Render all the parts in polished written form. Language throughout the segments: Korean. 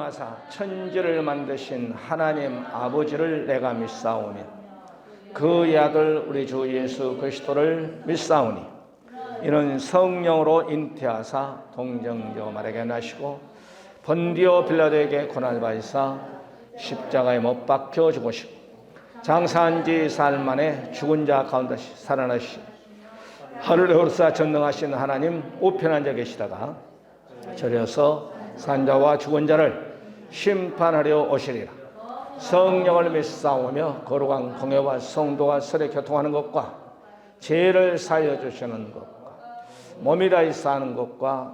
전능하사 천지를 만드신 하나님 아버지를 내가 믿사오며 그의 아들 우리 주 예수 그리스도를 믿사오니 이는 성령으로 잉태하사 동정녀 마리아에게 나시고 본디오 빌라도에게 고난을 받으사 십자가에 못 박혀 죽으시고 장사한 지 사흘 만에 죽은 자 가운데서 살아나시 하늘에 오르사 전능하신 하나님 우편한 자 계시다가 저려서 산자와 죽은 자를 심판하려 오시리라. 성령을 믿사오며 거룩한 공예와 성도가 서로 교통하는 것과 죄를 살려주시는 것과 몸이 다히 사는 것과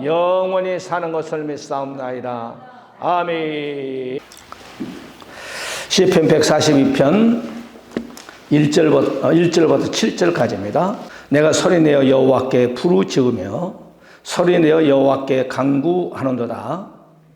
영원히 사는 것을 믿사옵나이다. 아멘. 시편 142편 1절부터 7절까지입니다. 내가 소리내어 여호와께 부르짖으며 소리내어 여호와께 간구하는도다.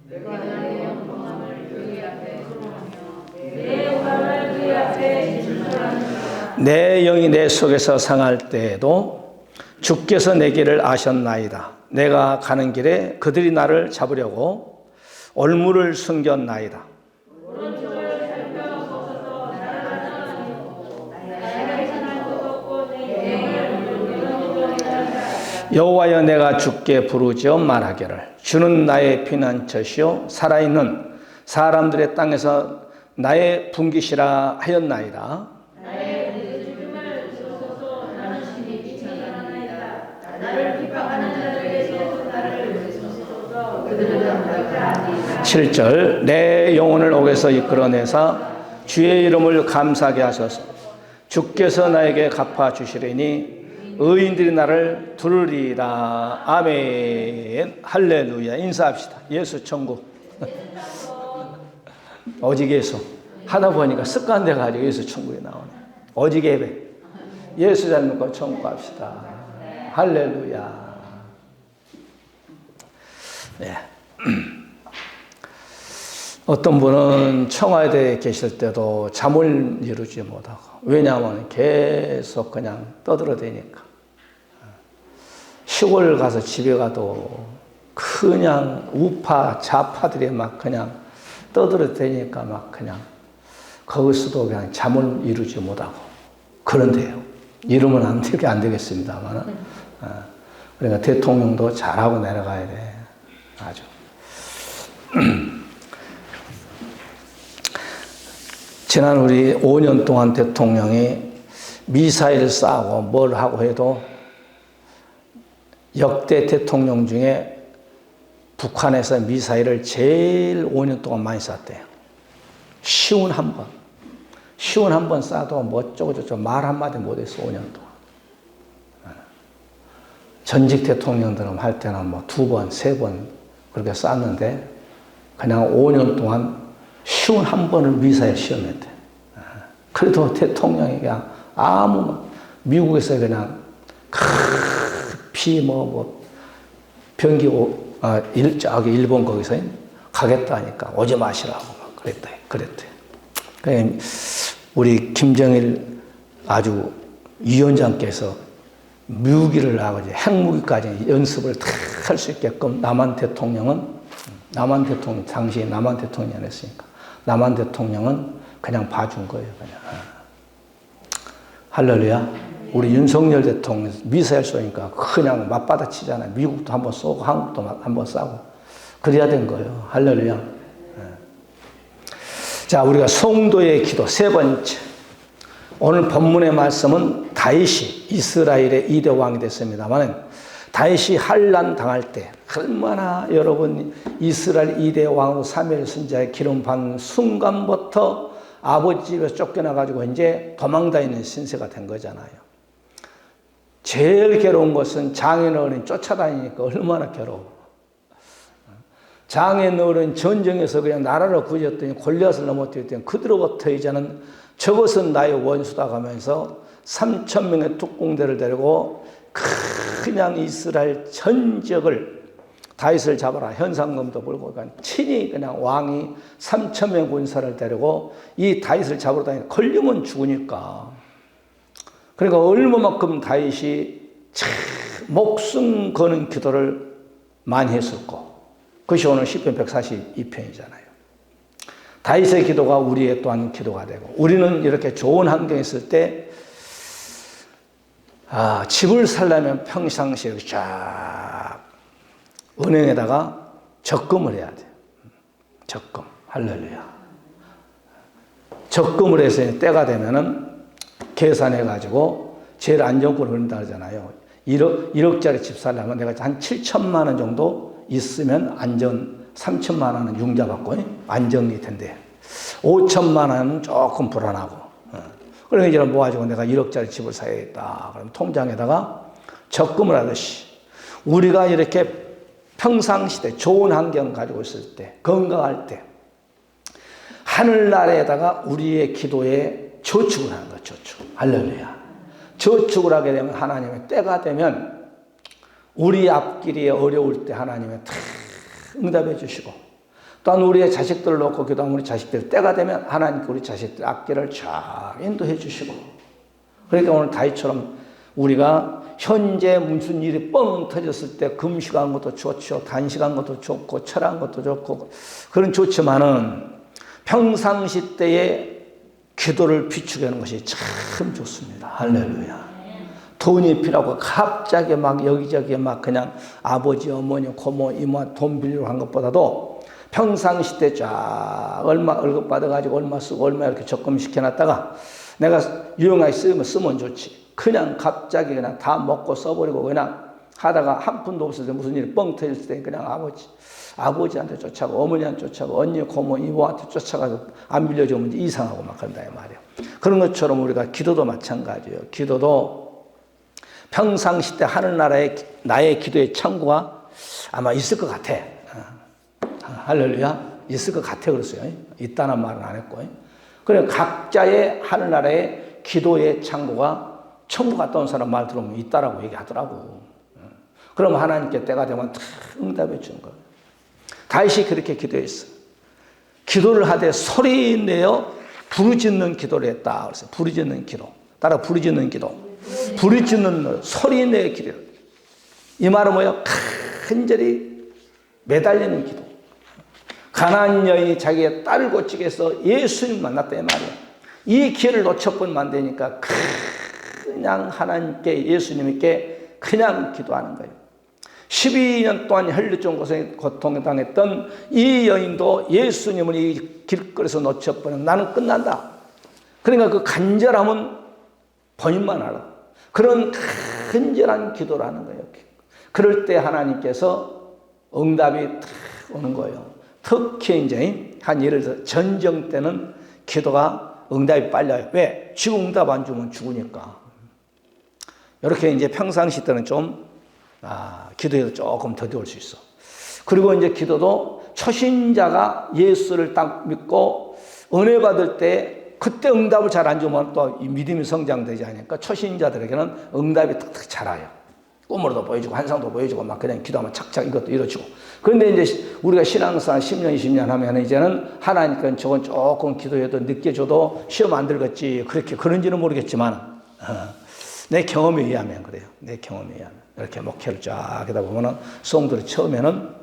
내가 내 영광을 그의 앞에 드러내며 내 영광을 그의 앞에 진술하노라. 내 영이 내 속에서 상할 때에도 주께서 내 길을 아셨나이다. 내가 가는 길에 그들이 나를 잡으려고 올무를 숨겼나이다. 오른쪽을 살펴보소서. 나를 찾을 것 없고 내 영을 여호와여 내가 주께 부르짖어 말하기를 주는 나의 피난처시요 살아있는 사람들의 땅에서 나의 분깃이라 하였나이다. 나의 부르짖음을 들으소서. 나는 심히 비천하나이다. 나를 비방하는 자들에게서 나를 구해주소서. 그들은 내가 아니라. 7절 내 영혼을 옥에서 이끌어내사 주의 이름을 감사하게 하소서. 주께서 나에게 갚아주시리니 의인들이 나를 두르리라. 아멘. 할렐루야. 인사합시다. 예수 천국. 오직 예수. 하다 보니까 습관돼 가지고 예수 천국에 나오네. 오직 예배. 예수 잘 믿고 천국 갑시다. 할렐루야. 네. 어떤 분은 청와대에 계실 때도 잠을 이루지 못하고, 왜냐하면 계속 그냥 떠들어대니까. 시골 가서 집에 가도 그냥 우파 좌파들이 막 그냥 떠들어대니까 막 그냥 거기서도 그냥 잠을 이루지 못하고 그런데요. 이러면 안 되겠습니다만. 그러니까 대통령도 잘하고 내려가야 돼. 아주. 지난 우리 5년 동안 대통령이 미사일을 쏴고 뭘 하고 해도 역대 대통령 중에 북한에서 미사일을 제일 5년 동안 많이 쐈대요. 쉬운 한 번 쏴도 뭐 어쩌고저쩌고 말 한마디 못했어. 5년 동안. 전직 대통령들은 할 때는 뭐 2번, 3번 그렇게 쐈는데 그냥 5년 동안 쉬운 한 번을 미사일 시험했대. 그래도 대통령이 그냥 미국에서 그냥 급히 변기고, 저기 일본 거기서 가겠다니까 오지 마시라고 막 그랬대. 그러니까 우리 김정일 아주 위원장께서 무기를 하고 이제 핵무기까지 연습을 다 할 수 있게끔 당시 남한 대통령이 했으니까 남한 대통령은 그냥 봐준 거예요. 그냥. 할렐루야. 우리 윤석열 대통령 미사일 쏘니까 그냥 맞받아 치잖아요. 미국도 한번 쏘고 한국도 한번 쏘고 그래야 된 거예요. 할렐루야. 자, 우리가 성도의 기도 세 번째. 오늘 본문의 말씀은 다윗이 이스라엘의 2대 왕이 됐습니다만 다윗이 환난 당할 때 얼마나 여러분 이스라엘 2대 왕으로 사무엘 선지자의 기름 받는 순간부터 아버지 집에서 쫓겨나가지고 이제 도망다니는 신세가 된 거잖아요. 제일 괴로운 것은 장인어른이 쫓아다니니까 얼마나 괴로워. 장인어른 전쟁에서 그냥 나라를 구했더니 골리앗을 넘어뜨렸더니 그들로부터 이제는 저것은 나의 원수다 가면서 3,000명의 특공대를 데리고 그냥 이스라엘 전 지역을 다윗을 잡아라 현상금도 불고 친히 그냥 왕이 3,000명 군사를 데리고 이 다윗을 잡으러 다니니까 걸리면 죽으니까. 그러니까 얼마만큼 다윗이 참 목숨 거는 기도를 많이 했었고 그것이 오늘 시편 142편이잖아요. 다윗의 기도가 우리의 또한 기도가 되고, 우리는 이렇게 좋은 환경에 있을 때 집을 살려면 평상시에 쫙 은행에다가 적금을 해야 돼요. 적금. 할렐루야. 적금을 해서 때가 되면은 계산해가지고 제일 안정권을 흐른다 하잖아요. 1억짜리 집 살려면 내가 한 7천만 원 정도 있으면 3천만 원은 융자받고 안정이 된대. 5천만 원은 조금 불안하고. 그러니까 이제 모아지고 내가 1억짜리 집을 사야겠다. 그럼 통장에다가 적금을 하듯이 우리가 이렇게 평상시대 좋은 환경 가지고 있을 때, 건강할 때 하늘나라에다가 우리의 기도에 저축을 하는 거죠. 저축. 할렐루야. 저축을 하게 되면 하나님의 때가 되면 우리 앞길이 어려울 때 하나님의 다 응답해 주시고, 또한 우리의 자식들을 놓고 기도하면 우리 자식들 때가 되면 하나님께 우리 자식들 앞길을 잘 인도해 주시고. 그러니까 오늘 다윗처럼 우리가 현재 무슨 일이 뻥 터졌을 때 금식한 것도 좋죠. 단식한 것도 좋고 철한 것도 좋고 그런 좋지만은 평상시 때에 기도를 비추게 것이 참 좋습니다. 할렐루야. 돈이 필요하고 갑자기 막 여기저기 막 그냥 아버지, 어머니, 고모, 이모 돈 빌리러 한 것보다도 평상시 때 쫙 얼마 월급 받아가지고 얼마 쓰고 얼마 이렇게 적금 시켜놨다가 내가 유용하게 쓰면 좋지. 그냥 갑자기 그냥 다 먹고 써버리고 그냥 하다가 한 푼도 없을 때 무슨 일이 뻥 터질 때 그냥 아버지한테 쫓아가고 어머니한테 쫓아가고 언니, 고모, 이모한테 쫓아가서 안 빌려주면 이상하고 막 그런다 이 말이에요. 그런 것처럼 우리가 기도도 마찬가지예요. 기도도 평상시 때 하늘나라에 나의 기도의 창구가 아마 있을 것 같아. 할렐루야. 있을 것 같아 그랬어요. 있다는 말은 안 했고. 그래 각자의 하늘나라의 기도의 창구가 천국 갔다 온 사람 말 들으면 있다라고 얘기하더라고. 그럼 하나님께 때가 되면 다 응답해 주는 거예요. 다윗이 그렇게 기도했어. 기도를 하되 소리 내어 부르짖는 기도를 했다. 그래서 부르짖는 기도. 따라 부르짖는 기도. 부르짖는 소리 내어 기도. 이 말은 뭐예요? 간절히 매달리는 기도. 가나안 여인이 자기의 딸을 고치기 위해서 예수님 만났다 이 말이에요. 이 기회를 놓쳐버리면 안 되니까 그냥 하나님께 예수님께 그냥 기도하는 거예요. 12년 동안 혈류증 고통에 당했던 이 여인도 예수님을 이 길거리에서 놓쳐버리면 나는 끝난다. 그러니까 그 간절함은 본인만 알아. 그런 간절한 기도를 하는 거예요. 그럴 때 하나님께서 응답이 탁 오는 거예요. 특히 이제 한 예를 들어 전쟁 때는 기도가 응답이 빨라요. 왜? 지금 응답 안 주면 죽으니까. 이렇게 이제 평상시 때는 좀 기도에도 조금 더디올 수 있어. 그리고 이제 기도도 초신자가 예수를 딱 믿고 은혜 받을 때 그때 응답을 잘 안 주면 또 믿음이 성장되지 않으니까 초신자들에게는 응답이 탁탁 잘 와요. 꿈으로도 보여주고 환상도 보여주고 막 그냥 기도하면 착착 이것도 이루어지고. 그런데 이제 우리가 신앙생활 10년 20년 하면 이제는 하나님께 저건 조금 기도해도 늦게 줘도 시험 안 들겠지 그렇게 그런지는 모르겠지만 내 경험에 의하면 그래요. 내 경험에 의하면 이렇게 목회를 쫙 하다 보면은 성도들이 처음에는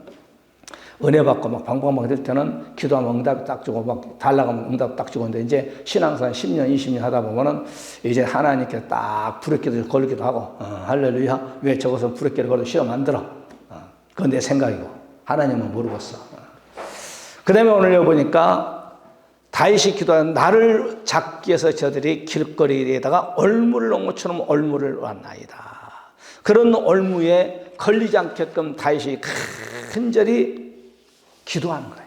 은혜 받고 막 방방방 될 때는 기도하면 응답이 딱 주고 막 달라가면 응답 딱 주고. 근데 이제 신앙생활 10년 20년 하다 보면은 이제 하나님께 딱 부르기도 걸기도 하고 할렐루야. 왜 저것은 부르기를 걸어도 시험 안 들어. 그건 내 생각이고 하나님은 모르겠어. 그 다음에 오늘 보니까 다윗이 기도하는 나를 잡기 위해서 저들이 길거리에다가 얼물을 놓은 것처럼 얼물을 왔나이다. 그런 얼무에 걸리지 않게끔 다윗이 간절히 기도하는 거예요.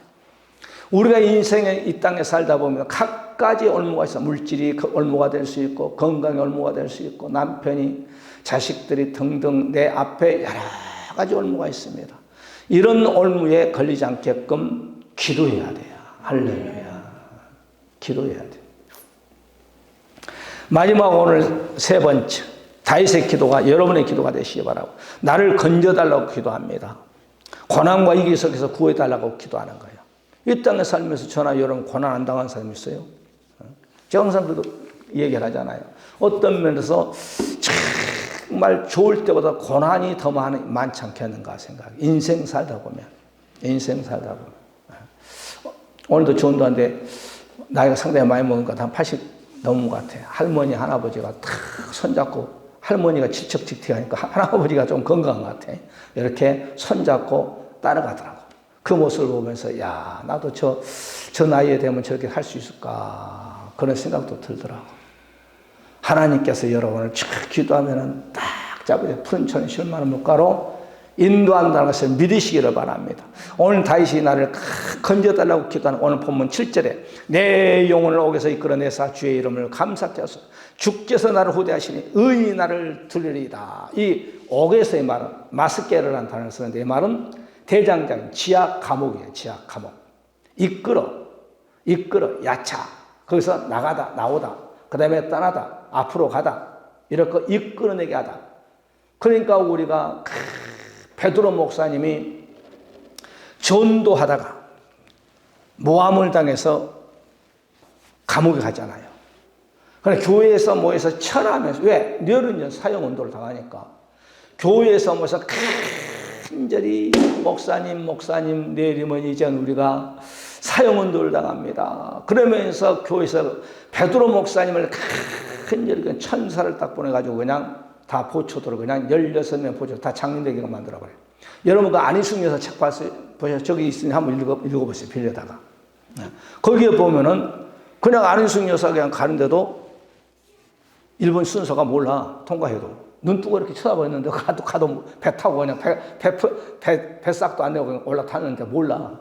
우리가 인생에 이 땅에 살다 보면 각가지 얼무가 있어. 물질이 얼무가 될 수 있고 건강이 얼무가 될 수 있고 남편이 자식들이 등등 내 앞에 여러 가지 얼무가 있습니다. 이런 얼무에 걸리지 않게끔 기도해야 돼요. 할렐루야. 기도해야 돼요. 마지막 오늘 세 번째 다윗의 기도가 여러분의 기도가 되시기 바라고. 나를 건져달라고 기도합니다. 고난과 위기 속에서 구해달라고 기도하는 거예요. 이 땅에 살면서 저나 여러분 고난 안 당한 사람이 있어요? 제가 항상 얘기를 하잖아요. 어떤 면에서 정말 좋을 때보다 고난이 더 많지 않겠는가 생각. 인생 살다 보면 인생 살다 보면. 오늘도 전도하는데 나이가 상당히 많이 먹은 것 같아. 한 80 넘은 것 같아. 할머니, 할아버지가 탁 손잡고, 할머니가 질척직틱하니까 할아버지가 좀 건강한 것 같아. 이렇게 손잡고 따라가더라고. 그 모습을 보면서, 야, 나도 저 나이에 되면 저렇게 할 수 있을까. 그런 생각도 들더라고. 하나님께서 여러분을 쭉 기도하면은 딱 잡으세요. 푸른천의 실만한 물가로 인도한다는 것을 믿으시기를 바랍니다. 오늘 다윗이 나를 건져달라고 기도하는 오늘 본문 7절에 내 영혼을 옥에서 이끌어내사 주의 이름을 감사케 하소서. 주께서 나를 후대하시니 의인이 나를 들으리이다. 이 옥에서의 말은 마스케르라는 단어를 쓰는데 이 말은 대장장 지하 감옥이에요. 지하 감옥. 이끌어 야차. 거기서 나가다 나오다 그 다음에 떠나다 앞으로 가다 이렇게 이끌어내게 하다. 그러니까 우리가 베드로 목사님이 전도하다가 모함을 당해서 감옥에 가잖아요. 그래 교회에서 모여서 철하면서 왜? 뇌른전 사형운동을 당하니까 교회에서 모여서 간절히 목사님 내리면 이젠 우리가 사형운동을 당합니다. 그러면서 교회에서 베드로 목사님을 간절히 천사를 딱 보내가지고 그냥 다 보초도로 그냥 16명 보초 다 장님되게 만들어버려요. 여러분 그 안희숙 여사 책 보세요. 저기 있으니 한번 읽어보세요. 빌려다가. 거기에 보면은 그냥 안희숙 여사 그냥 가는데도 일본 순서가 몰라. 통과해도. 눈 뜨고 이렇게 쳐다보였는데 가도 배 타고 그냥 뱃삭도 안 내고 그냥 올라탔는데 몰라.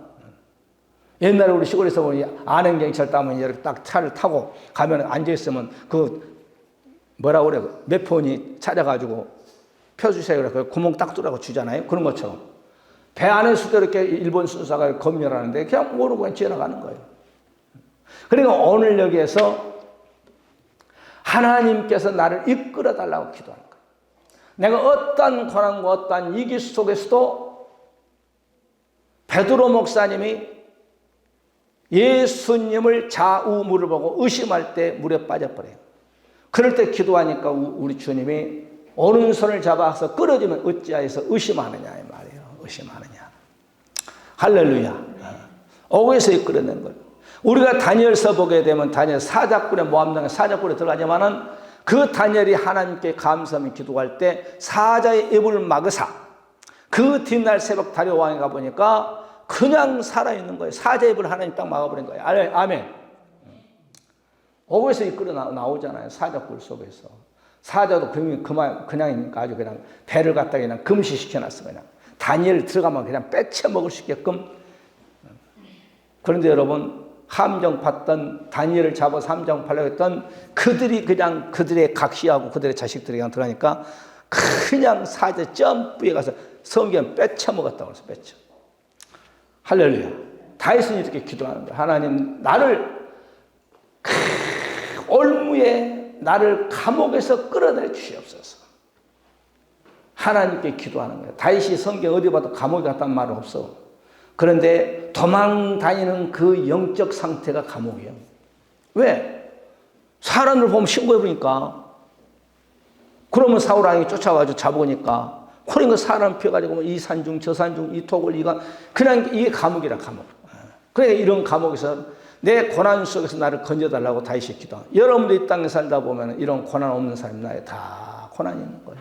옛날에 우리 시골에서 보니 안행경찰 따면 이렇게 딱 차를 타고 가면 앉아있으면 그 뭐라고 그래? 몇 번이 찾아가지고 펴주세요. 그래. 구멍 딱 뚫라고 주잖아요. 그런 것처럼. 배 안에서도 이렇게 일본 순사가 검열하는데 그냥 모르고 그냥 지나가는 거예요. 그러니까 오늘 여기에서 하나님께서 나를 이끌어 달라고 기도하는 거예요. 내가 어떤 고난과 어떤 위기 속에서도 베드로 목사님이 예수님을 좌우물을 보고 의심할 때 물에 빠져버려요. 그럴 때 기도하니까 우리 주님이 오른손을 잡아서 끌어주면 어찌하여서 의심하느냐 이 말이에요. 의심하느냐. 할렐루야. 옥에서 이끌어낸 거예요. 우리가 다니엘서 보게 되면 다니엘 사자굴에 모함당해 사자굴에 들어가지만은 그 다니엘이 하나님께 감사하며 기도할 때 사자의 입을 막으사 그 뒷날 새벽 다리오 왕에 가보니까 그냥 살아있는 거예요. 사자의 입을 하나님 딱 막아버린 거예요. 아멘. 옥에서 이끌어 나오잖아요. 사자굴 속에서. 사자도 그냥 아주 그냥 배를 갖다 그냥 금시시켜놨어. 그냥. 다니엘 들어가면 그냥 빼쳐 먹을 수 있게끔. 그런데 여러분, 함정 팠던, 다니엘을 잡아서 함정 팔려고 했던 그들이 그냥 그들의 각시하고 그들의 자식들이 그냥 들어가니까 그냥 사자 점프에 가서 성경 빼쳐 먹었다고 해서 빼쳐. 할렐루야. 다윗은 이렇게 기도하는 거예요. 하나님, 나를 올무에 나를 감옥에서 끌어내 주시옵소서. 하나님께 기도하는 거예요. 다윗이 성경 어디 봐도 감옥에 갔단 말 없어. 그런데 도망 다니는 그 영적 상태가 감옥이에요. 왜? 사람을 보면 신고해보니까 그러면 사울 왕이 쫓아와가지고 잡으니까 그러니까 사람 피해가지고 이 산중 저 산중 이 토굴 이가 그냥 이게 감옥이라 감옥. 그러니까 이런 감옥에서 내 고난 속에서 나를 건져달라고 다윗이 기도. 여러분도 이 땅에 살다 보면 이런 고난 없는 사람이 나에 다 고난이 있는 거예요.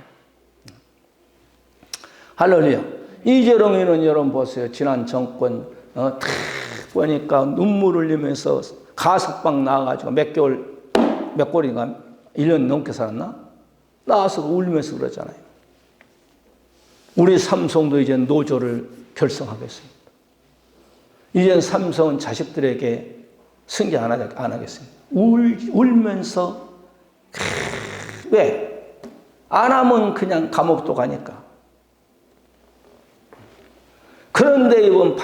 할렐루야. 이재룡이는 여러분 보세요. 지난 정권 딱 보니까 눈물 흘리면서 가석방 나와가지고 몇 개월인가 1년 넘게 살았나? 나와서 울면서 그러잖아요. 우리 삼성도 이제 노조를 결성하겠습니다. 이제 삼성은 자식들에게 승계 안 하겠습니다. 울면서 왜? 안 하면 그냥 감옥도 가니까. 그런데 이번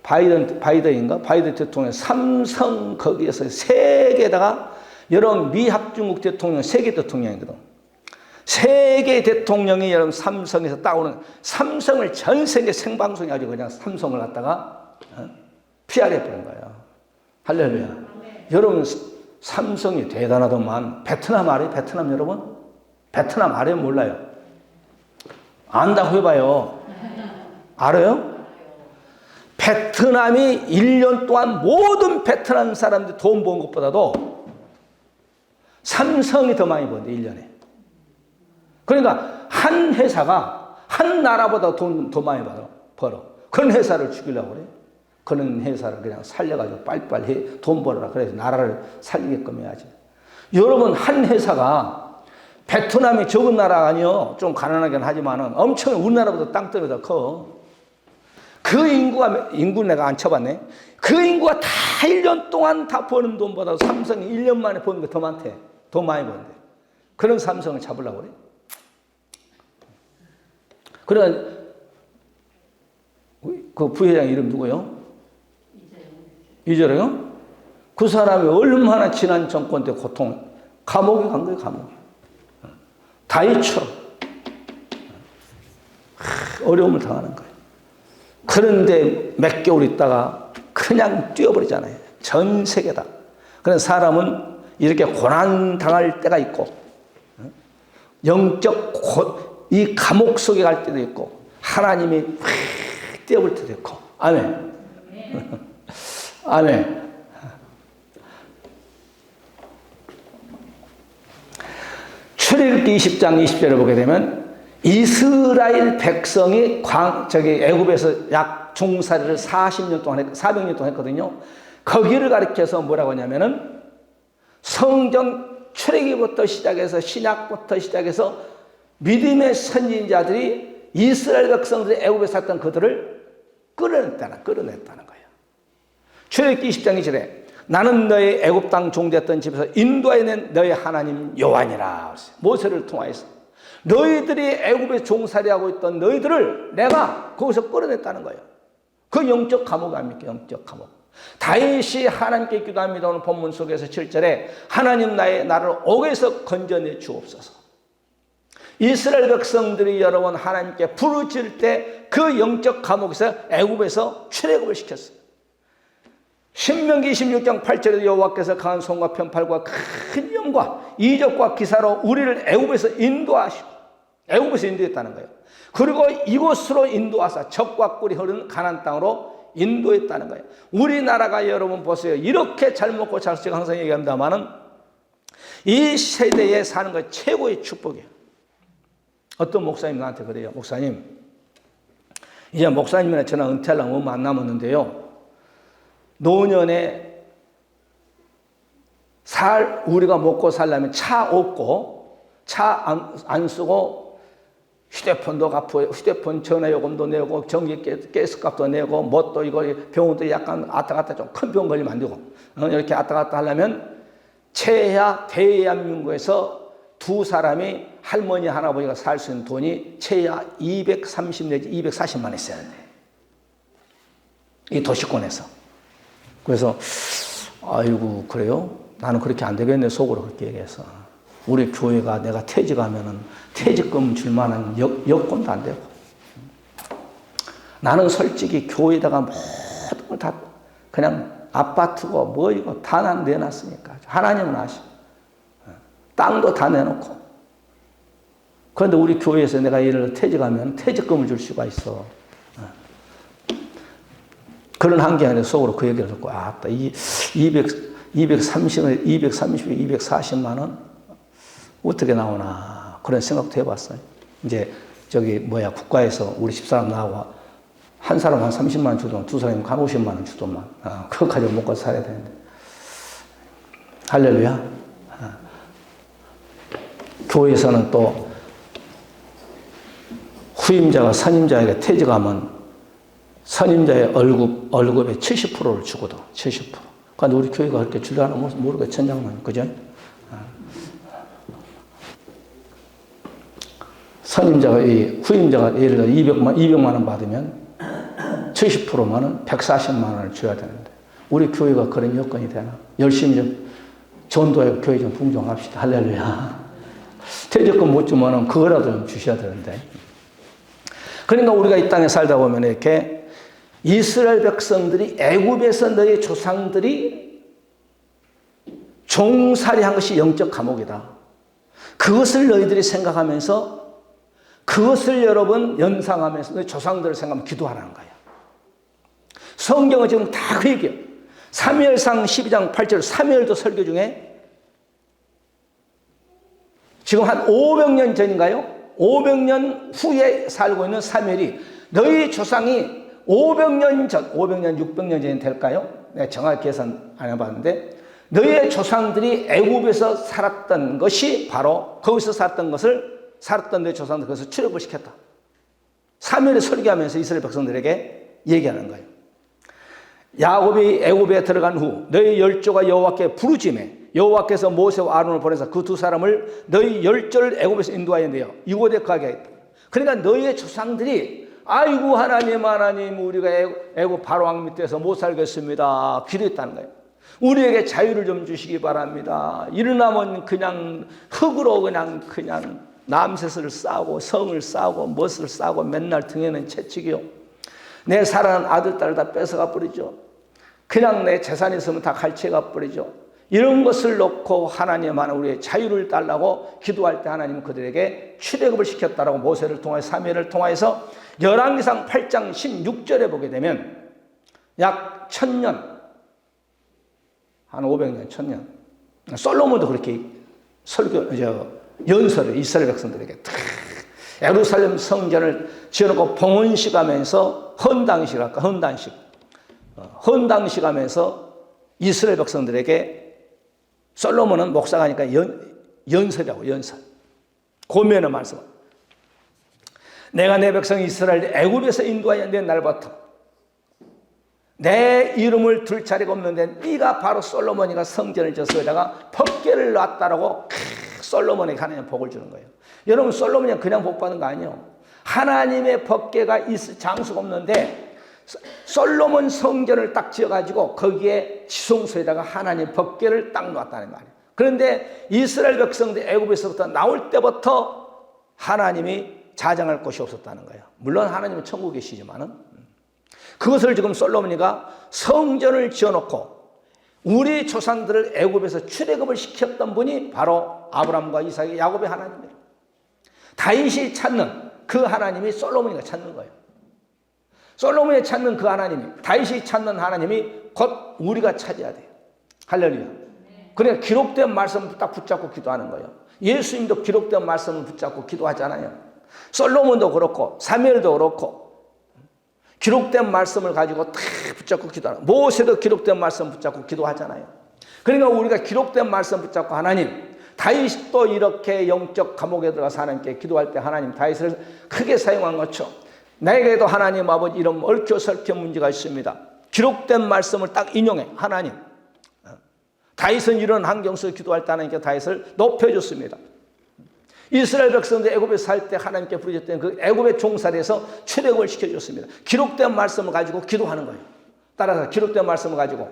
바이든 대통령 삼성 거기에서 세계에다가 여러분 미합중국 대통령 세계 대통령이거든. 세계 대통령이 여러분 삼성에서 따오는 삼성을 전 세계 생방송에 가지고 그냥 삼성을 갖다가 PR해 버린 거예요. 할렐루야. 여러분 삼성이 대단하더만. 베트남 알아요? 베트남 여러분? 베트남 알아요? 몰라요? 안다고 해봐요. 알아요? 베트남이 1년 동안 모든 베트남 사람들이 돈 번 것보다도 삼성이 더 많이 번대, 1년에. 그러니까 한 회사가 한 나라보다 돈 더 많이 벌어. 그런 회사를 죽이려고 그래. 그런 회사를 그냥 살려가지고 빨리빨리 돈 벌어라. 그래서 나라를 살리게끔 해야지. 여러분, 한 회사가 베트남이 적은 나라가 아니요. 좀 가난하긴 하지만은 엄청 우리나라보다 땅덩이 더 커. 그 인구 내가 안 쳐봤네. 그 인구가 다 1년 동안 다 버는 돈보다 삼성이 1년 만에 버는 게 더 많대. 더 많이 번대. 그런 삼성을 잡으려고 그래. 그래, 그 부회장 이름 누구요? 이재룡요? 그 사람이 얼마나 지난 정권 때 감옥에 간 거예요, 감옥에. 다이처럼. 어려움을 당하는 거예요. 그런데 몇 개월 있다가 그냥 뛰어버리잖아요. 전 세계다. 그런 사람은 이렇게 고난 당할 때가 있고, 이 감옥 속에 갈 때도 있고, 하나님이 확 뛰어볼 때도 있고. 아멘. 아멘. 출애굽기 20장 20절을 보게 되면 이스라엘 백성이 애굽에서 약 종살이를 400년 동안 했거든요. 거기를 가리켜서 뭐라고 하냐면은 성경 출애굽부터 시작해서 신약부터 시작해서 믿음의 선진자들이 이스라엘 백성들이 애굽에 살던 그들을 끌어냈다는 거예요. 출애굽기 20장 2절에 나는 너의 애굽 땅 종되었던 집에서 인도해낸 너의 하나님 여호와니라. 모세를 통하여서 너희들이 애굽에 종살이하고 있던 너희들을 내가 거기서 끌어냈다는 거예요. 그 영적 감옥 아닙니까? 영적 감옥. 다윗이 하나님께 기도합니다. 오늘 본문 속에서 7절에 하나님 나를 옥에서 건져내 주옵소서. 이스라엘 백성들이 여러분 하나님께 부르짖을 때 그 영적 감옥에서 애굽에서 출애굽을 시켰어요. 신명기 26장 8절에 여호와께서 강한 손과 편팔과 큰 영과 이적과 기사로 우리를 애굽에서 인도하시고 애굽에서 인도했다는 거예요. 그리고 이곳으로 인도하사 적과 꿀이 흐르는 가나안 땅으로 인도했다는 거예요. 우리나라가 여러분 보세요. 이렇게 잘 먹고 잘 쓰고 항상 얘기합니다만은 이 세대에 사는 것 최고의 축복이에요. 어떤 목사님 나한테 그래요. 목사님, 이제 목사님이나 저나 은퇴하려면 얼마 안 남았는데요. 노년에 우리가 먹고 살려면 차 없고 차 안 쓰고 휴대폰도 갚고 휴대폰 전화요금도 내고 전기 가스값도 내고 뭐 또 이거 병원도 약간 왔다 갔다 좀 큰 병 걸리면 안 되고 이렇게 왔다 갔다 하려면 최하 대한민국에서 두 사람이 할머니 할아버지가 살 수 있는 돈이 최하 230 내지 240만 있어야 돼. 이 도시권에서. 그래서 아이고 그래요? 나는 그렇게 안 되겠네 속으로 그렇게 얘기해서 우리 교회가 내가 퇴직하면은 퇴직금 줄 만한 여건도 안 되고 나는 솔직히 교회에다가 모든 걸 다 그냥 아파트고 뭐 이거 다 난 내놨으니까 하나님은 아시고 땅도 다 내놓고 그런데 우리 교회에서 내가 예를 들어 퇴직하면 퇴직금을 줄 수가 있어. 그런 한계안에 속으로 그 얘기를 듣고, 이 240만 원? 어떻게 나오나. 그런 생각도 해봤어요. 이제, 국가에서 우리 집사람 나하고 한 사람 한 30만 원 주더만, 두 사람이 한 50만 원 주더만. 그거 가지고 먹고 살아야 되는데. 할렐루야. 교회에서는 또 후임자가 선임자에게 퇴직하면 선임자의 월급의 70%를 주거든, 70%. 그런데 우리 교회가 그렇게 주려나 모르겠 천장만, 그죠? 후임자가 예를 들어 200만 원 받으면 70%면은 140만 원을 줘야 되는데, 우리 교회가 그런 여건이 되나? 열심히 좀 전도해 교회 좀 풍종합시다. 할렐루야. 퇴직금 못 주면은 그거라도 좀 주셔야 되는데. 그러니까 우리가 이 땅에 살다 보면 이렇게 이스라엘 백성들이 애굽에서 너희 조상들이 종살이한 것이 영적 감옥이다. 그것을 너희들이 생각하면서 그것을 여러분 연상하면서 너희 조상들을 생각하면 기도하라는 거예요. 성경은 지금 다 그 얘기예요. 사무엘상 12장 8절 사무엘도 설교 중에 지금 한 500년 전인가요? 500년 후에 살고 있는 사무엘이 너희 조상이 500년 전, 500년, 600년 전이 될까요? 내가 정확히 계산 안 해봤는데 너희의 조상들이 애굽에서 살았던 것이 바로 거기서 살았던 너희 조상들 그것을 출애굽을 시켰다. 사무엘이 설교하면서 이스라엘 백성들에게 얘기하는 거예요. 야곱이 애굽에 들어간 후 너희 열조가 여호와께 부르짖매 여호와께서 모세와 아론을 보내서 그 두 사람을 너희 열조를 애굽에서 인도하여 내어 이곳에 가게 하였다. 그러니까 너희의 조상들이 아이고 하나님 우리가 애굽 바로왕 밑에서 못 살겠습니다 기도했다는 거예요. 우리에게 자유를 좀 주시기 바랍니다. 이러나면 그냥 흙으로 그냥 남셋을 싸고 성을 싸고 멋을 싸고 맨날 등에는 채찍이요. 내 사랑하는 아들 딸을 다 뺏어가 버리죠. 그냥 내 재산이 있으면 다 갈취해가 버리죠. 이런 것을 놓고 하나님 하나 우리의 자유를 달라고 기도할 때 하나님은 그들에게 출애굽을 시켰다라고 모세를 통하여 사무엘을 통하여서 열왕기상 8장 16절에 보게 되면 약 1000년 한 500년 1000년 솔로몬도 그렇게 연설을 이스라엘 백성들에게 예루살렘 성전을 지어놓고 봉헌식하면서 헌당식하면서 이스라엘 백성들에게 솔로몬은 목사가 하니까 연설이라고 연설. 고면의 말씀. 내가 내 백성 이스라엘 애굽에서 인도하여 낸 날부터 내 이름을 둘 자리가 없는데 네가 바로 솔로몬이가 성전을 지어서다가 법궤를 놨다라고 솔로몬에게 하나님 복을 주는 거예요. 여러분 솔로몬이 그냥 복 받은 거 아니에요. 하나님의 법궤가 있을 장소가 없는데 솔로몬 성전을 딱 지어가지고 거기에 지성소에다가 하나님 법궤를 딱 놨다는 말이에요. 그런데 이스라엘 백성들이 애굽에서부터 나올 때부터 하나님이 자장할 곳이 없었다는 거예요. 물론 하나님은 천국에 계시지만은 그것을 지금 솔로몬이가 성전을 지어놓고 우리 조상들을 애굽에서 출애굽을 시켰던 분이 바로 아브라함과 이삭의 야곱의 하나님이에요. 다윗이 찾는 그 하나님이 솔로몬이가 찾는 거예요. 솔로몬이 찾는 그 하나님이 다윗이 찾는 하나님이 곧 우리가 찾아야 돼요. 할렐루야. 그러니까 기록된 말씀을 딱 붙잡고 기도하는 거예요. 예수님도 기록된 말씀을 붙잡고 기도하잖아요. 솔로몬도 그렇고 사무엘도 그렇고 기록된 말씀을 가지고 탁 붙잡고 기도하는 거예요. 모세도 기록된 말씀 붙잡고 기도하잖아요. 그러니까 우리가 기록된 말씀 붙잡고 하나님 다윗도 이렇게 영적 감옥에 들어가서 하나님께 기도할 때 하나님 다윗을 크게 사용한 것처럼 나에게도 하나님 아버지 이런 얽혀설켜 문제가 있습니다. 기록된 말씀을 딱 인용해. 하나님 다윗은 이런 환경 속에 기도할 때 하나님께 다윗을 높여줬습니다. 이스라엘 백성들 애굽에 살 때 하나님께 부르셨던 그 애굽의 종살이에서 출애굽을 시켜줬습니다. 기록된 말씀을 가지고 기도하는 거예요. 따라서 기록된 말씀을 가지고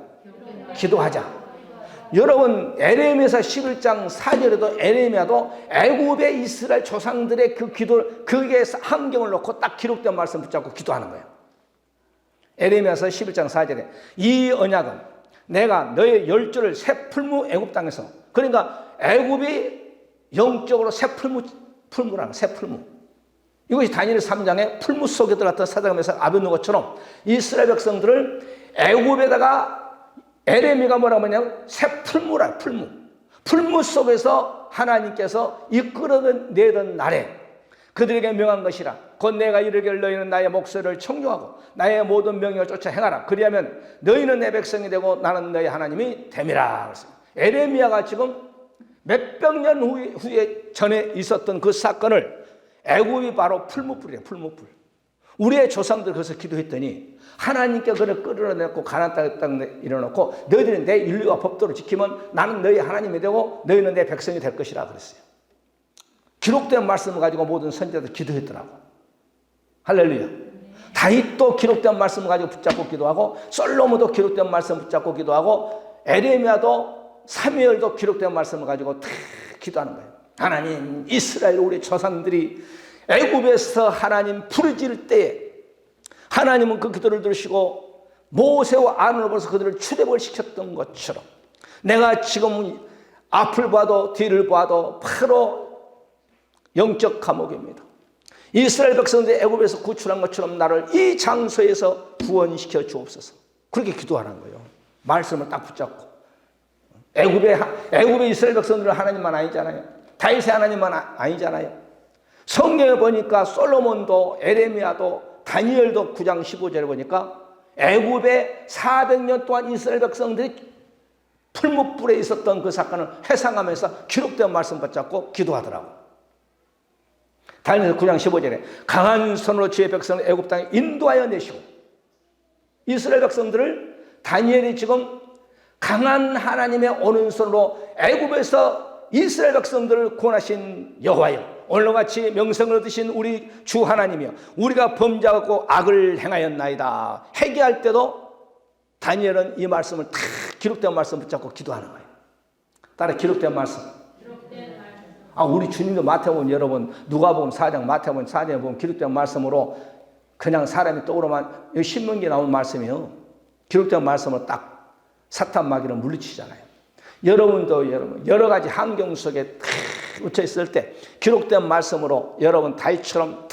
기도하자. 여러분 에레미야서 11장 4절에도 에레미야도 애굽의 이스라엘 조상들의 그 기도 그게 환경을 놓고 딱 기록된 말씀 붙잡고 기도하는 거예요. 에레미야서 11장 4절에 이 언약은 내가 너의 열조를 새 풀무 애굽 땅에서 그러니까 애굽이 영적으로 새 풀무라는 새 풀무. 이것이 다니엘 3장에 풀무 속에 들어갔던 사자금에서 아벤누고처럼 이스라엘 백성들을 애굽에다가 에레미야가 뭐라고 하냐면 새 풀무라 풀무. 풀무 속에서 하나님께서 이끌어내던 날에 그들에게 명한 것이라. 곧 내가 이르기를 너희는 나의 목소리를 청종하고 나의 모든 명령을 쫓아 행하라. 그리하면 너희는 내 백성이 되고 나는 너희 하나님이 됨이라. 에레미야가 지금 몇백 년 후에 전에 있었던 그 사건을 애굽이 바로 풀무불이에요. 풀무불. 우리의 조상들 거기서 기도했더니 하나님께 그를 끌어내고 가나안 땅에 일어놓고 너희들은 내 윤리와 법도를 지키면 나는 너희 하나님이 되고 너희는 내 백성이 될 것이라 그랬어요. 기록된 말씀을 가지고 모든 선지자들 기도했더라고. 할렐루야. 다윗도 기록된 말씀을 가지고 붙잡고 기도하고 솔로몬도 기록된 말씀 붙잡고 기도하고 에레미야도 사무엘도 기록된 말씀을 가지고 다 기도하는 거예요. 하나님 이스라엘 우리 조상들이 애굽에서 하나님 부르짖을 때에 하나님은 그 기도를 들으시고 모세와 아론을 보내서 그들을 출애굽을 시켰던 것처럼 내가 지금 앞을 봐도 뒤를 봐도 바로 영적 감옥입니다. 이스라엘 백성들이 애굽에서 구출한 것처럼 나를 이 장소에서 구원시켜 주옵소서. 그렇게 기도하는 거예요. 말씀을 딱 붙잡고. 애굽의 이스라엘 백성들은 하나님만 아니잖아요. 다윗의 하나님만 아니잖아요. 성경에 보니까 솔로몬도 에레미야도 다니엘도 9장 15절에 보니까 애굽에 400년 동안 이스라엘 백성들이 풀무불에 있었던 그 사건을 회상하면서 기록된 말씀 붙잡고 기도하더라고. 다니엘 9장 15절에 강한 손으로 주의 백성을 애굽 땅에 인도하여 내시고, 이스라엘 백성들을 다니엘이 지금 강한 하나님의 오른손으로 애굽에서 이스라엘 백성들을 구원하신 여호와여, 오늘과 같이 명성을 얻으신 우리 주 하나님이여, 우리가 범죄하고 악을 행하였나이다. 회개할 때도 다니엘은 이 말씀을 다 기록된 말씀 붙잡고 기도하는 거예요. 따라 기록된 말씀. 우리 주님도 마태복음 여러분, 누가복음 4장, 마태복음 4장에 보면 기록된 말씀으로 그냥 사람이 떠오르면 여기 신명기에 나온 말씀이요. 기록된 말씀으로 딱 사탄 마귀를 물리치잖아요. 여러분도 여러 가지 환경 속에 묻혀 있을 때 기록된 말씀으로 여러분 다니엘처럼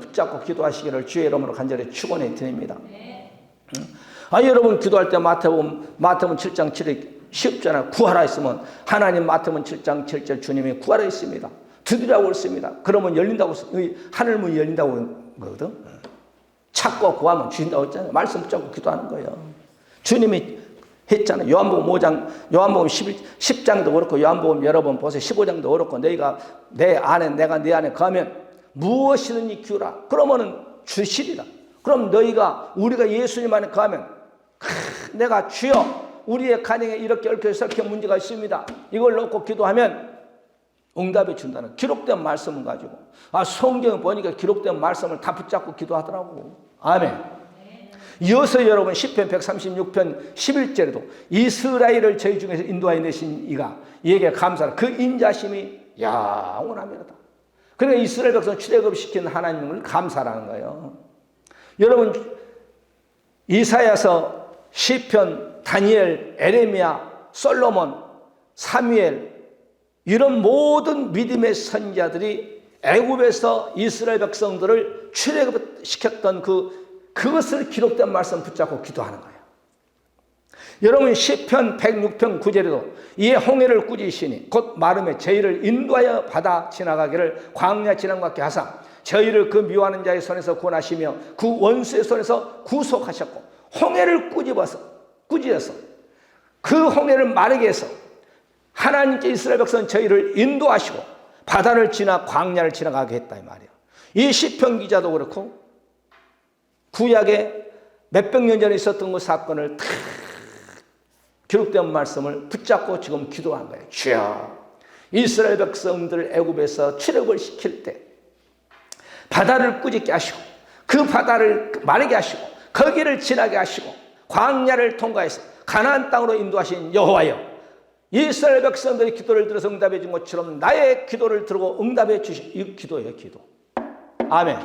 붙잡고 기도하시기를 주의 이름으로 간절히 축원해 드립니다. 여러분 기도할 때 마태복음 7장 7에 쉽잖아요. 구하라 했으면 하나님 마태복음 7장 7절 주님이 구하라 했습니다. 두드리라고 했습니다. 그러면 열린다고, 하늘문이 열린다고 거거든. 찾고 구하면 주신다고 했잖아요. 말씀 붙잡고 기도하는 거예요. 주님이 했잖아요. 요한복음 5장, 요한복음 10장도 그렇고, 요한복음 여러분 보세요. 15장도 그렇고, 너희가 내가 네 안에 거하면 무엇이든지 구하라. 그러면은 주시리라. 그럼 우리가 예수님 안에 거하면 내가 주여 우리의 가정에 이렇게 저렇게 문제가 있습니다. 이걸 놓고 기도하면 응답해 준다는 기록된 말씀을 가지고. 성경을 보니까 기록된 말씀을 다 붙잡고 기도하더라고. 아멘. 이어서 여러분 시편 136편 11절에도 이스라엘을 저희 중에서 인도하여 내신 이가 이에게 감사하라. 그 인자심이 영원합니다. 그러니까 이스라엘 백성 출애굽시킨 하나님을 감사라는 거예요. 여러분 이사야서, 시편, 다니엘, 에레미야, 솔로몬, 사무엘, 이런 모든 믿음의 선지자들이 애굽에서 이스라엘 백성들을 출애굽시켰던 그것을 기록된 말씀 붙잡고 기도하는 거예요. 여러분 시편 106편 9절에도 이에 홍해를 꾸짖으시니 곧 마름에 저희를 인도하여 바다 지나가기를 광야 지난 것 같게 하사 저희를 그 미워하는 자의 손에서 구원하시며 그 원수의 손에서 구속하셨고, 홍해를 꾸짖어서 그 홍해를 마르게 해서 하나님께 이스라엘 백성 저희를 인도하시고 바다를 지나 광야를 지나가게 했다 이 말이에요. 이 시편 기자도 그렇고 구약에 몇백 년 전에 있었던 그 사건을 다 기록된 말씀을 붙잡고 지금 기도한 거예요. 주여, 이스라엘 백성들을 애굽에서 출애굽을 시킬 때 바다를 꾸짖게 하시고 그 바다를 마르게 하시고 거기를 지나게 하시고 광야를 통과해서 가나안 땅으로 인도하신 여호와여, 이스라엘 백성들의 기도를 들어서 응답해 준 것처럼 나의 기도를 들고 응답해 주신 이 기도예요. 기도. 아멘.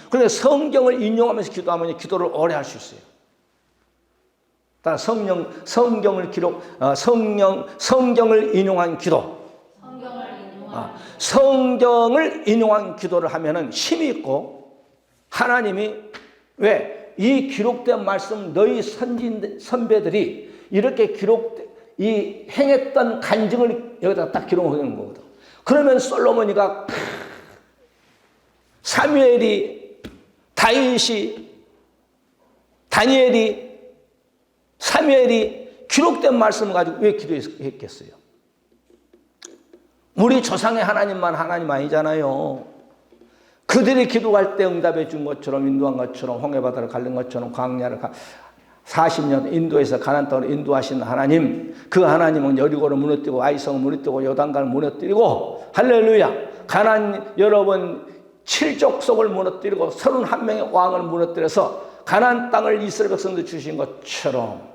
그런데 성경을 인용하면서 기도하면 기도를 오래 할 수 있어요. 성경을 인용한 기도. 성경을 인용한 기도를 하면은 힘이 있고, 하나님이 왜 이 기록된 말씀 너희 선배들이 이렇게 행했던 간증을 여기다 딱 기록하는 거거든. 그러면 솔로몬이가 사무엘이, 다윗이, 다니엘이, 사무엘이 기록된 말씀을 가지고 왜 기도했겠어요? 우리 조상의 하나님만 하나님 아니잖아요. 그들이 기도할 때 응답해 준 것처럼, 인도한 것처럼, 홍해바다를 갈른 것처럼, 광야를 40년 인도에서 가나안 땅으로 인도하신 하나님, 그 하나님은 여리고를 무너뜨리고 아이성을 무너뜨리고 요단강을 무너뜨리고, 할렐루야, 가나안 여러분 7족속을 무너뜨리고 31명의 왕을 무너뜨려서 가나안 땅을 이스라엘 백성들 주신 것처럼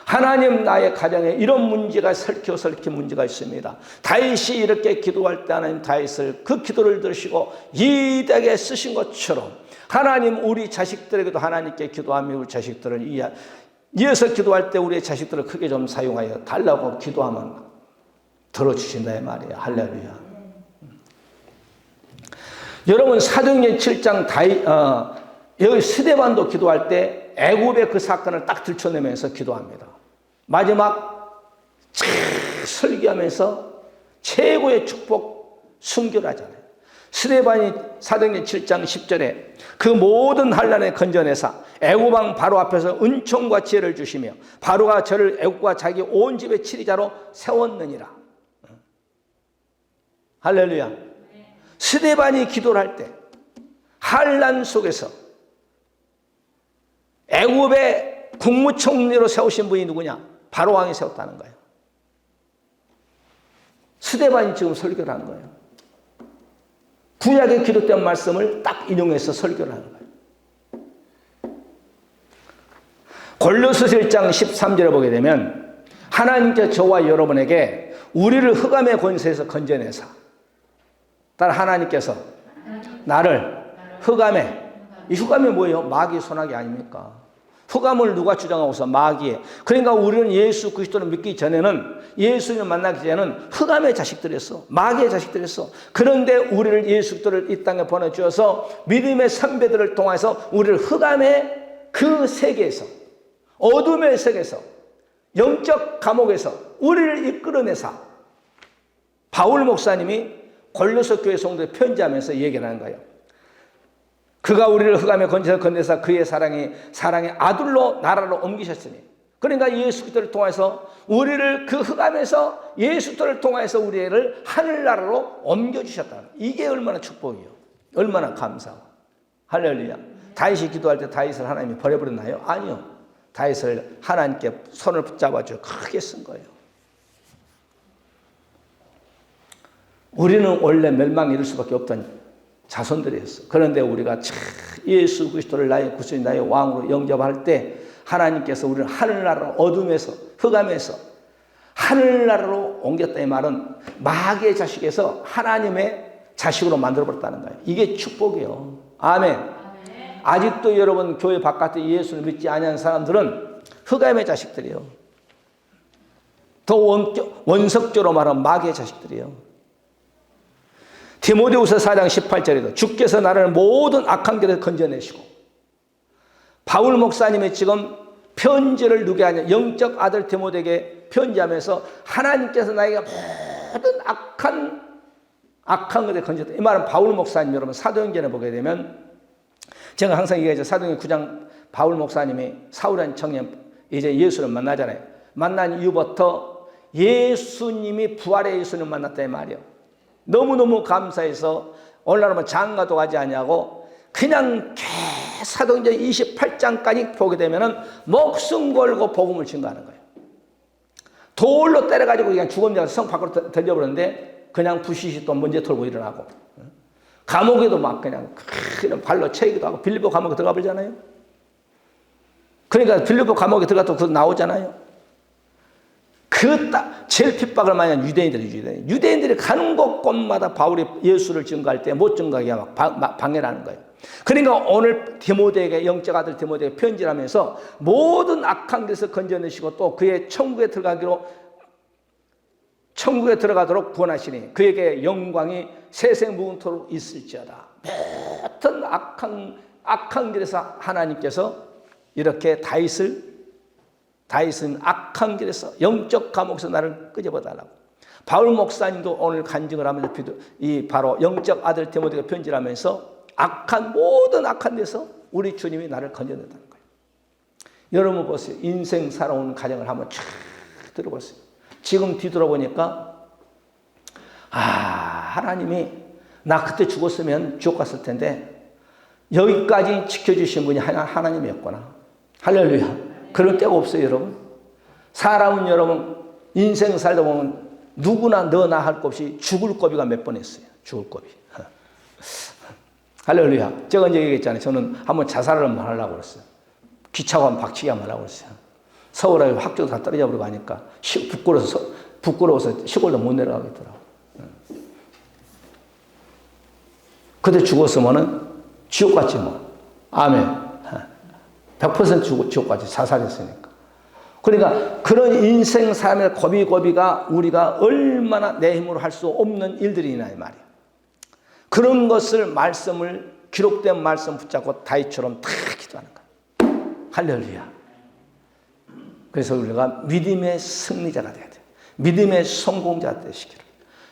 하나님, 나의 가정에 이런 문제가 설켜 문제가 있습니다. 다윗이 이렇게 기도할 때 하나님 다윗을 그 기도를 들으시고 이백에 쓰신 것처럼 하나님, 우리 자식들에게도 하나님께 기도하며 우리 자식들을 이어서 기도할 때 우리의 자식들을 크게 좀 사용하여 달라고 기도하면 들어주신다 이 말이에요. 할렐루야. 여러분 사도행전 7장 여기 스데반도 기도할 때 애굽의 그 사건을 딱 들춰내면서 기도합니다. 마지막 설교하면서 최고의 축복 순교를 하잖아요. 스데반이 사도행전 7장 10절에 그 모든 환난에 건져내사 애굽 왕 바로 앞에서 은총과 지혜를 주시며 바로가 저를 애굽과 자기 온 집의 치리자로 세웠느니라. 할렐루야. 스데반이 기도를 할 때 환난 속에서 애굽의 국무총리로 세우신 분이 누구냐? 바로 왕이 세웠다는 거예요. 스데반이 지금 설교를 하는 거예요. 구약의 기록된 말씀을 딱 인용해서 설교를 하는 거예요. 골로새서 1장 13절에 보게 되면 하나님께서 저와 여러분에게 우리를 흑암의 권세에서 건져내사, 따라 하나님께서 나를 흑암에, 이 흑암이 뭐예요? 마귀 손아귀 아닙니까? 흑암을 누가 주장하고서 마귀에. 그러니까 우리는 예수 그리스도를 믿기 전에는, 예수님을 만나기 전에는 흑암의 자식들이었어. 마귀의 자식들이었어. 그런데 우리를 예수 그리스도를 이 땅에 보내주어서 믿음의 선배들을 통해서 우리를 흑암의 그 세계에서, 어둠의 세계에서, 영적 감옥에서 우리를 이끌어내사 바울 목사님이 골로새 교회 성도에 편지하면서 얘기를 하는 거예요. 그가 우리를 흑암의 권세에서 건네사 그의 사랑의 아들로 나라로 옮기셨으니, 그러니까 예수 그리스도를 통해서 우리를 그 흑암에서 예수 그리스도를 통해서 우리를 하늘나라로 옮겨주셨다. 이게 얼마나 축복이요, 얼마나 감사하고. 할렐루야. 다윗이 기도할 때 다윗을 하나님이 버려버렸나요? 아니요. 다윗을 하나님께 손을 붙잡아줘 크게 쓴 거예요. 우리는 원래 멸망에 이를 수밖에 없던 자손들이었어. 그런데 우리가 예수 그리스도를 나의 구주인 나의 왕으로 영접할 때 하나님께서 우리를 하늘나라로, 어둠에서, 흑암에서 하늘나라로 옮겼다. 이 말은 마귀의 자식에서 하나님의 자식으로 만들어버렸다는 거예요. 이게 축복이에요. 아멘. 아직도 여러분 교회 바깥에 예수를 믿지 않는 사람들은 흑암의 자식들이에요. 더 원석적으로 말하면 마귀의 자식들이에요. 디모데후서 4장 18절에도 주께서 나를 모든 악한 길에서 건져내시고, 바울 목사님이 지금 편지를 누게 하냐, 영적 아들 디모데에게 편지하면서 하나님께서 나에게 모든 악한 것에 건졌다. 이 말은 바울 목사님, 여러분 사도행전에 보게 되면 제가 항상 얘기하죠. 사도행전 9장 바울 목사님이 사울이라는 청년 이제 예수를 만나잖아요. 만난 이후부터 예수님이 부활의 예수님을 만났다 이 말이에요. 너무너무 감사해서 오늘날은 장가도 가지 않냐고 그냥 사도행전 28장까지 보게 되면은 목숨 걸고 복음을 증거하는 거예요. 돌로 때려가지고 그냥 죽은 성 밖으로 던져버렸는데 그냥 부시시 또 문제 털고 일어나고, 감옥에도 막 그냥 발로 채기도 하고, 빌립보 감옥에 들어가 버리잖아요. 그러니까 빌립보 감옥에 들어가도 그 나오잖아요. 제일 핍박을 많이 한 유대인들이 가는 곳곳마다 바울이 예수를 증거할 때 못 증거하게 막 방해를 하는 거예요. 그러니까 오늘 디모데에게, 영적 아들 디모데에게 편지를 하면서 모든 악한 길에서 건져내시고 또 그의 천국에 들어가도록 구원하시니 그에게 영광이 세세무궁토록 있을지어다. 모든 악한 길에서 하나님께서 이렇게 다윗은 악한 길에서, 영적 감옥에서 나를 끄집어달라고. 바울 목사님도 오늘 간증을 하면서 바로 영적 아들 디모데에게 편지를 하면서 모든 악한 데서 우리 주님이 나를 건져낸다는 거예요. 여러분 보세요. 인생 살아온 가정을 한번 쫙 들어보세요. 지금 뒤돌아보니까 하나님이 나 그때 죽었으면 지옥 갔을 텐데 여기까지 지켜주신 분이 하나님이었구나. 할렐루야. 그럴 데가 없어요, 여러분. 사람은 여러분 인생 살다 보면 누구나 너나 할 것 없이 죽을 고비가 몇 번 했어요. 죽을 고비. 할렐루야. 제가 이제 얘기했잖아요. 저는 한번 자살을 한번 하려고 그랬어요. 기차고 한번 박치기 한번 하려고 그랬어요. 서울에 학교도 다 떨어져 버리고 하니까 부끄러워서 시골도 못 내려가겠더라고요. 그때 죽었으면은 지옥 갔지 뭐. 아멘. 100% 지옥 갔지, 자살했으니까. 그러니까 그런 인생 삶의 고비가 우리가 얼마나 내 힘으로 할 수 없는 일들이냐 이 말이에요. 그런 것을 말씀을 기록된 말씀 붙잡고 다윗처럼 다 기도하는 거예요. 할렐루야. 그래서 우리가 믿음의 승리자가 돼야 돼요. 믿음의 성공자가 되시기를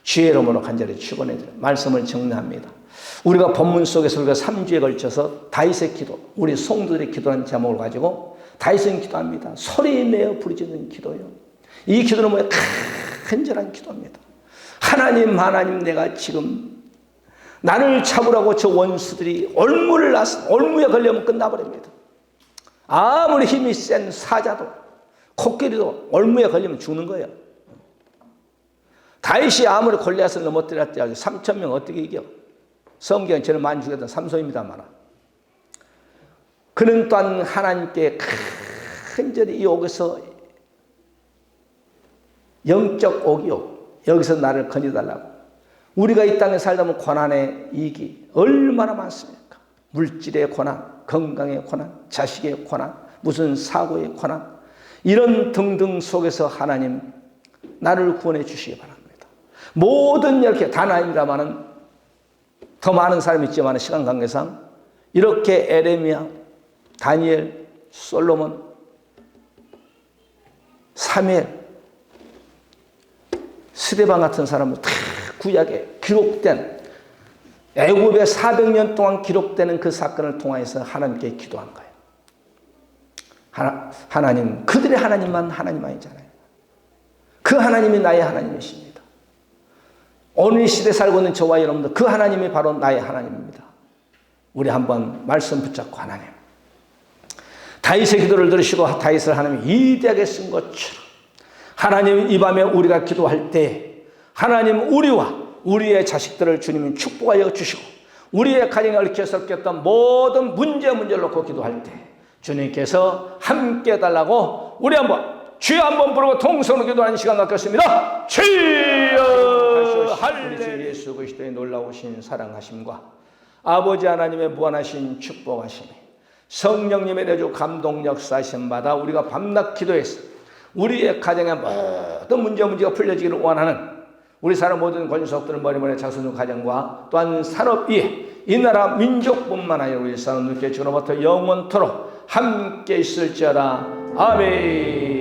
주의 이름으로 간절히 축원해드려요. 말씀을 정리합니다. 우리가 본문 속에서 우리가 3주에 걸쳐서 다윗의 기도, 우리 성도들의 기도라는 제목을 가지고 다윗은 기도합니다. 소리 내어 부르짖는 기도요. 이 기도는 뭐예요? 간절한 기도입니다. 하나님 내가 지금 나를 잡으라고 저 원수들이 올무에 걸려면 끝나버립니다. 아무리 힘이 센 사자도 코끼리도 올무에 걸리면 죽는 거예요. 다윗이 아무리 골리앗을 넘어뜨렸다 3,000명 어떻게 이겨? 성경은 저를 많이 죽였던 삼손입니다만 그는 또한 하나님께 간절히 이 옥에서 영적 옥이요, 여기서 나를 건져달라고. 우리가 이 땅에 살다 보면 고난의 이익이 얼마나 많습니까? 물질의 고난, 건강의 고난, 자식의 고난, 무슨 사고의 고난, 이런 등등 속에서 하나님 나를 구원해 주시기 바랍니다. 모든 이렇게 단 아닙니다만은 더 많은 사람이 있지만 시간 관계상 이렇게 에레미야, 다니엘, 솔로몬, 사무엘, 스데반 같은 사람은 다 구약에 기록된 애굽에 400년 동안 기록되는 그 사건을 통해서 하나님께 기도한 거예요. 하나님, 그들의 하나님만 하나님 아니잖아요. 그 하나님이 나의 하나님이십니다. 오늘 이 시대 살고 있는 저와 여러분들 그 하나님이 바로 나의 하나님입니다. 우리 한번 말씀 붙잡고 하나님, 다윗의 기도를 들으시고 다윗을 하나님이 위대하게 쓴 것처럼 하나님 이 밤에 우리가 기도할 때 하나님 우리와 우리의 자식들을 주님이 축복하여 주시고 우리의 가정에 얽혀 섞였던 모든 문제를 놓고 기도할 때 주님께서 함께 해달라고 우리 한번 주여 한번 부르고 통성으로 기도하는 시간 갖겠습니다. 주여 할렐루야. 예수 그리스도의 놀라우신 사랑하심과 아버지 하나님의 무한하신 축복하심이 성령님의 내주 감동 역사하심 받아 우리가 밤낮 기도해서 우리의 가정의 모든 문제가 풀려지기를 원하는 우리 사람 모든 권속들은 머리머리 자손 가정과 또한 산업 위에 이 나라 민족뿐만 아니라 우리 사람들께 지금부터 영원토록 함께 있을지어다. 아멘.